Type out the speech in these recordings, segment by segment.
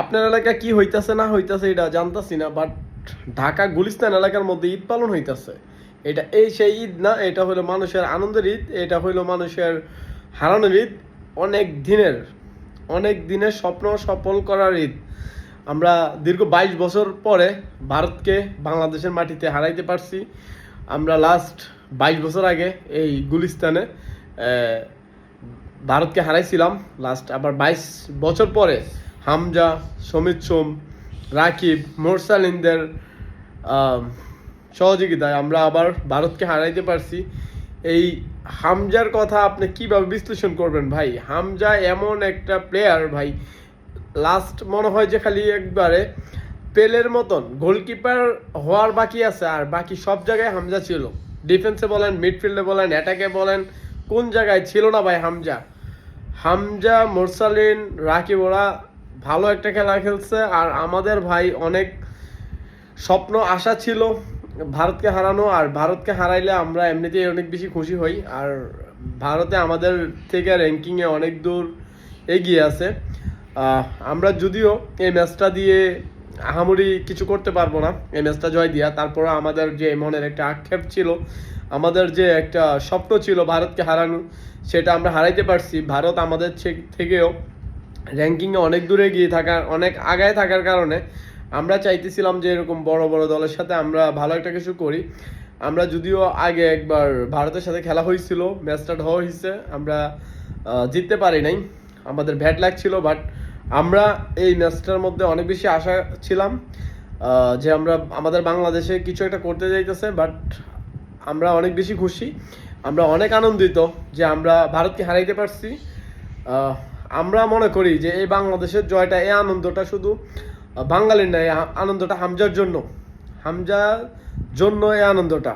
আপনার এলাকা কি হইতাছে না হইতাছে এটা জানতাছি না, বাট ঢাকা গুলিস্তান এলাকার মধ্যে ঈদ পালন হইতাছে। এটা এই সেই ঈদ না, এটা হলো মানুষের আনন্দের ঈদ, এটা হইলো মানুষের হারানোর ঈদ, অনেক দিনের স্বপ্ন সফল করার ঈদ। আমরা দীর্ঘ 22 বছর পরে ভারতকে বাংলাদেশের মাটিতে হারাইতে পারছি। আমরা লাস্ট 22 বছর আগে এই গুলিস্তানে ভারতকে হারাইছিলাম। লাস্ট আবার 22 বছর পরে হামজা, সমিত সোম, রাকিব, মোরসালিনদের সহযোগিতায় আমরা আবার ভারতকে হারাইতে পারছি। এই হামজার কথা আপনি কিভাবে বিশ্লেষণ করবেন ভাই? হামজা এমন একটা প্লেয়ার ভাই, লাস্ট মনে হয় যে খালি একবারে পেলের মতন গোলকিপার হওয়ার বাকি আছে, আর বাকি সব জায়গায় হামজা ছিল। ডিফেন্সে বলেন, মিডফিল্ডে বলেন, অ্যাটাকে বলেন, কোন জায়গায় ছিল না ভাই হামজা? হামজা, মোরসালিন, রাকিব ওরা ভালো একটা খেলা খেলছে। আর আমাদের ভাই অনেক স্বপ্ন আশা ছিল ভারতকে হারানো, আর ভারতকে হারাইলে আমরা এমনিতেই অনেক বেশি খুশি হই। আর ভারতে আমাদের থেকে র্যাঙ্কিংয়ে অনেক দূর এগিয়ে আছে। আমরা যদিও এই ম্যাচটা দিয়ে আহামরি কিছু করতে পারবো না, এই ম্যাচটা জয় দিয়া, তারপরে আমাদের যে মনের একটা আক্ষেপ ছিল, আমাদের যে একটা স্বপ্ন ছিল ভারতকে হারানো, সেটা আমরা হারাইতে পারছি। ভারত আমাদের থেকেও র্যাঙ্কিংয়ে অনেক দূরে গিয়ে থাকার, অনেক আগায় থাকার কারণে আমরা চাইতেছিলাম যে এরকম বড় বড় দলের সাথে আমরা ভালো একটা কিছু করি। আমরা যদিও আগে একবার ভারতের সাথে খেলা হয়েছিল, ম্যাচটা ড্র হয়েছে, আমরা জিততে পারি নাই, আমাদের ব্যাড লাগছিল। বাট আমরা এই ম্যাচটার মধ্যে অনেক বেশি আশা ছিলাম যে আমরা আমাদের বাংলাদেশে কিছু একটা করতে যাইতেছে। বাট আমরা অনেক বেশি খুশি, আমরা অনেক আনন্দিত যে আমরা ভারতকে হারাইতে পারছি। আমরা মনে করি যে এই বাংলাদেশের জয়টা, এই আনন্দটা শুধু বাঙালির না, এই আনন্দটা হামজার জন্য, হামজার জন্য এই আনন্দটা।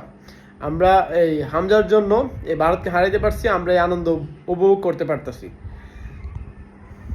আমরা এই হামজার জন্য এই ভারতকে হারাইতে পারছি, আমরা এই আনন্দ উপভোগ করতে পারতেছি।